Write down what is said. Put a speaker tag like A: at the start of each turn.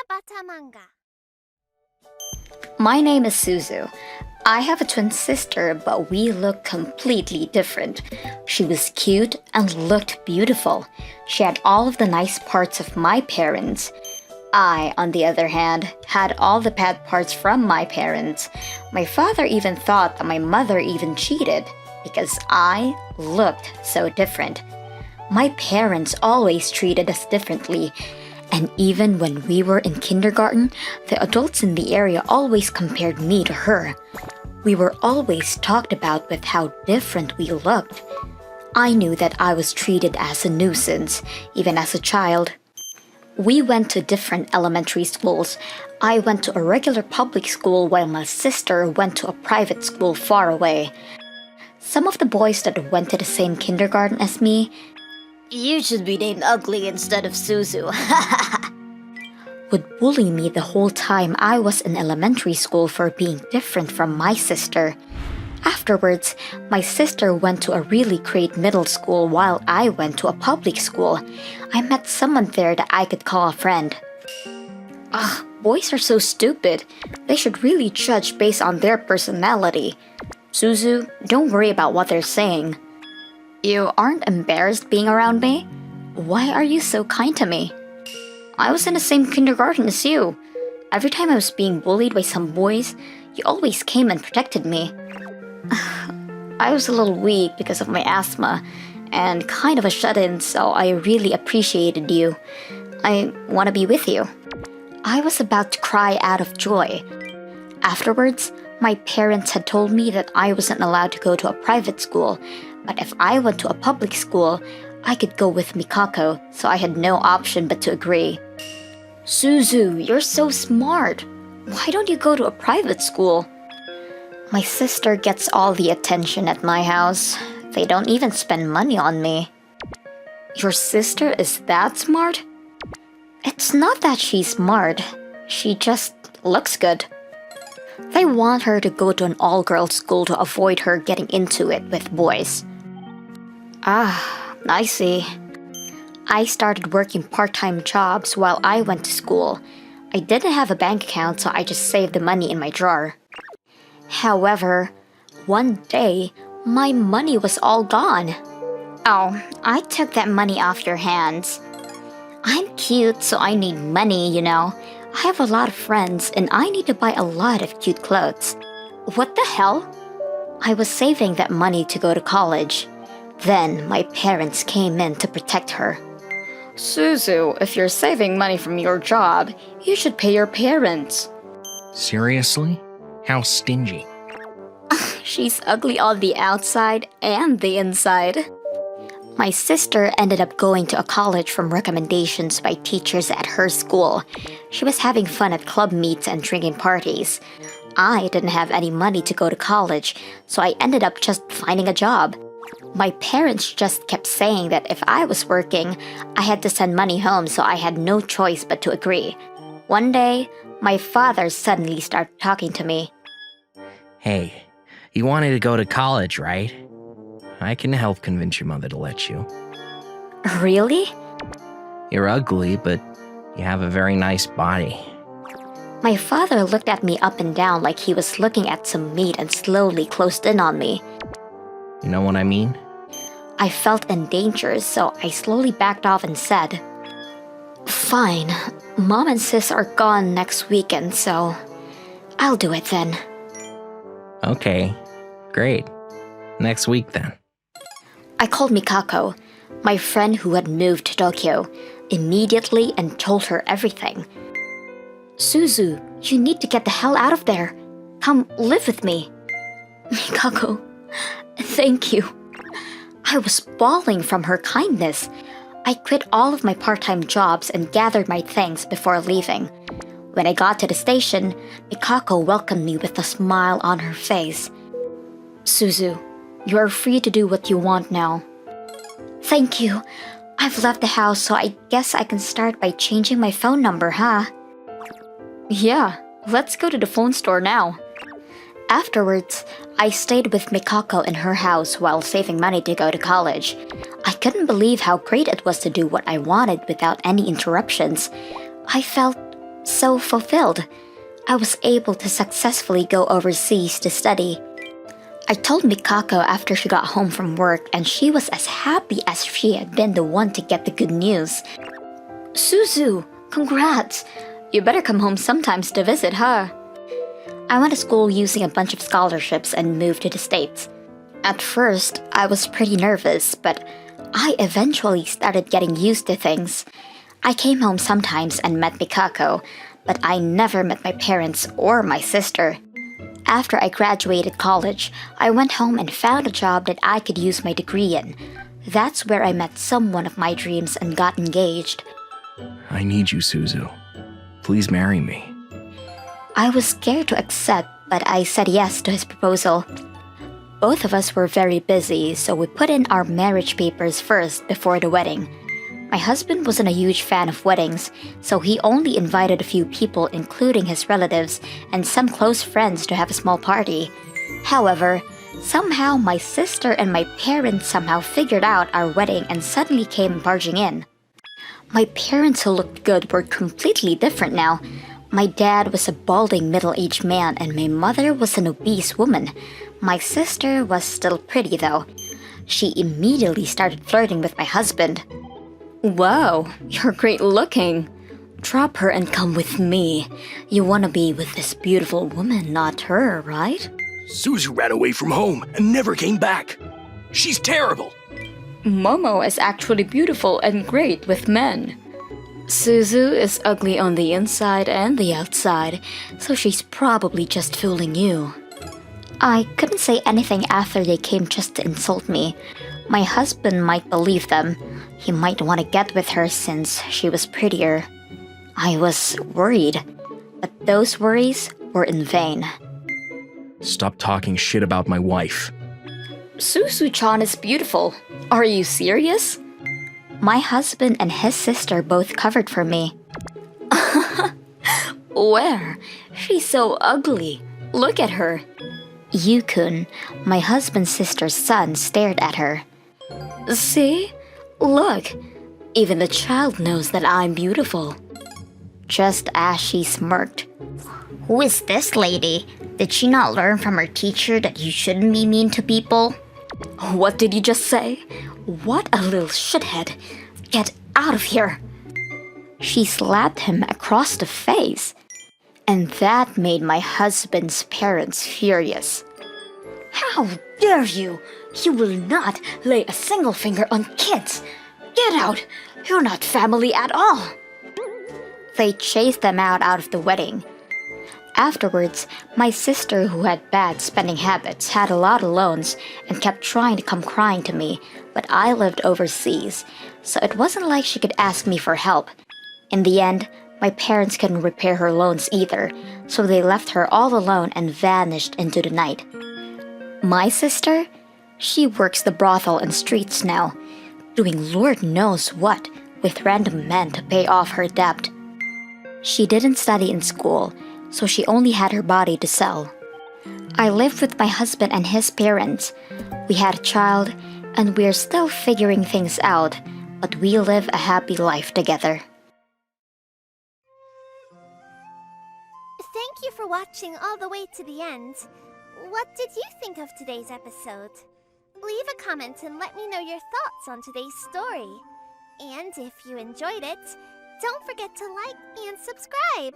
A: Bata Manga.
B: My name is Suzu. I have a twin sister, but we look completely different. She was cute and looked beautiful. She had all of the nice parts of my parents. I, on the other hand, had all the bad parts from my parents. My father even thought that my mother even cheated because I looked so different. My parents always treated us differently, and even when we were in kindergarten, the adults in the area always compared me to her. We were always talked about with how different we looked. I knew that I was treated as a nuisance, even as a child. We went to different elementary schools. I went to a regular public school while my sister went to a private school far away. Some of the boys that went to the same kindergarten as me, "You should be named Ugly instead of Suzu," would bully me the whole time I was in elementary school for being different from my sister. Afterwards, my sister went to a really great middle school while I went to a public school. I met someone there that I could call a friend. Ugh, boys are so stupid. They should really judge based on their personality. Suzu, don't worry about what they're saying. You aren't embarrassed being around me? Why are you so kind to me? I was in the same kindergarten as you. Every time I was being bullied by some boys, you always came and protected me. I was a little weak because of my asthma and kind of a shut-in, so I really appreciated you. I want to be with you. I was about to cry out of joy. Afterwards, my parents had told me that I wasn't allowed to go to a private school, but if I went to a public school, I could go with Mikako, so I had no option but to agree. Suzu, you're so smart. Why don't you go to a private school? My sister gets all the attention at my house. They don't even spend money on me. Your sister is that smart? It's not that she's smart. She just looks good. They want her to go to an all-girls school to avoid her getting into it with boys. Ah, I see. I started working part-time jobs while I went to school. I didn't have a bank account, so I just saved the money in my drawer. However, one day, my money was all gone. Oh, I took that money off your hands. I'm cute, so I need money, you know. I have a lot of friends, and I need to buy a lot of cute clothes. What the hell? I was saving that money to go to college. Then, my parents came in to protect her. Suzu, if you're saving money from your job, you should pay your parents.
C: Seriously? How stingy.
B: She's ugly on the outside and the inside. My sister ended up going to a college from recommendations by teachers at her school. She was having fun at club meets and drinking parties. I didn't have any money to go to college, so I ended up just finding a job. My parents just kept saying that if I was working, I had to send money home, so I had no choice but to agree. One day, my father suddenly started talking to me.
C: Hey, you wanted to go to college, right? I can help convince your mother to let you.
B: Really?
C: You're ugly, but you have a very nice body.
B: My father looked at me up and down like he was looking at some meat and slowly closed in on me.
C: You know what I mean?
B: I felt in danger, so I slowly backed off and said, "Fine, Mom and Sis are gone next weekend, so I'll do it then."
C: Okay, great. Next week then.
B: I called Mikako, my friend who had moved to Tokyo, immediately and told her everything. Suzu, you need to get the hell out of there. Come live with me. Mikako, thank you. I was bawling from her kindness. I quit all of my part-time jobs and gathered my things before leaving. When I got to the station, Mikako welcomed me with a smile on her face. Suzu, you are free to do what you want now. Thank you. I've left the house, so I guess I can start by changing my phone number, huh? Yeah, let's go to the phone store now. Afterwards, I stayed with Mikako in her house while saving money to go to college. I couldn't believe how great it was to do what I wanted without any interruptions. I felt so fulfilled. I was able to successfully go overseas to study. I told Mikako after she got home from work, and she was as happy as if she had been the one to get the good news. Suzu, congrats! You better come home sometimes to visit, huh? I went to school using a bunch of scholarships and moved to the States. At first, I was pretty nervous, but I eventually started getting used to things. I came home sometimes and met Mikako, but I never met my parents or my sister. After I graduated college, I went home and found a job that I could use my degree in. That's where I met someone of my dreams and got engaged.
C: I need you, Suzu. Please marry me.
B: I was scared to accept, but I said yes to his proposal. Both of us were very busy, so we put in our marriage papers first before the wedding. My husband wasn't a huge fan of weddings, so he only invited a few people, including his relatives and some close friends, to have a small party. However, somehow my sister and my parents somehow figured out our wedding and suddenly came barging in. My parents, who looked good, were completely different now. My dad was a balding middle-aged man and my mother was an obese woman. My sister was still pretty though. She immediately started flirting with my husband. Wow, you're great looking. Drop her and come with me. You wanna be with this beautiful woman, not her, right?
A: Suzu ran away from home and never came back. She's terrible.
B: Momo is actually beautiful and great with men. Suzu is ugly on the inside and the outside, so she's probably just fooling you. I couldn't say anything after they came just to insult me. My husband might believe them. He might want to get with her since she was prettier. I was worried, but those worries were in vain.
C: Stop talking shit about my wife.
B: Suzu-chan is beautiful. Are you serious? My husband and his sister both covered for me. Where? She's so ugly. Look at her. Yukun, my husband's sister's son, stared at her. See? Look. Even the child knows that I'm beautiful. Just as she smirked. Who is this lady? Did she not learn from her teacher that you shouldn't be mean to people? What did you just say? What a little shithead. Get out of here. She slapped him across the face. And that made my husband's parents furious. How dare you! You will not lay a single finger on kids! Get out! You're not family at all! They chased them out of the wedding. Afterwards, my sister, who had bad spending habits, had a lot of loans and kept trying to come crying to me, but I lived overseas, so it wasn't like she could ask me for help. In the end, my parents couldn't repay her loans either, so they left her all alone and vanished into the night. My sister? She works the brothel and streets now, doing Lord knows what with random men to pay off her debt. She didn't study in school, so she only had her body to sell. I lived with my husband and his parents. We had a child, and we're still figuring things out, but we live a happy life together.
D: Thank you for watching all the way to the end. What did you think of today's episode? Leave a comment and let me know your thoughts on today's story. And if you enjoyed it, don't forget to like and subscribe.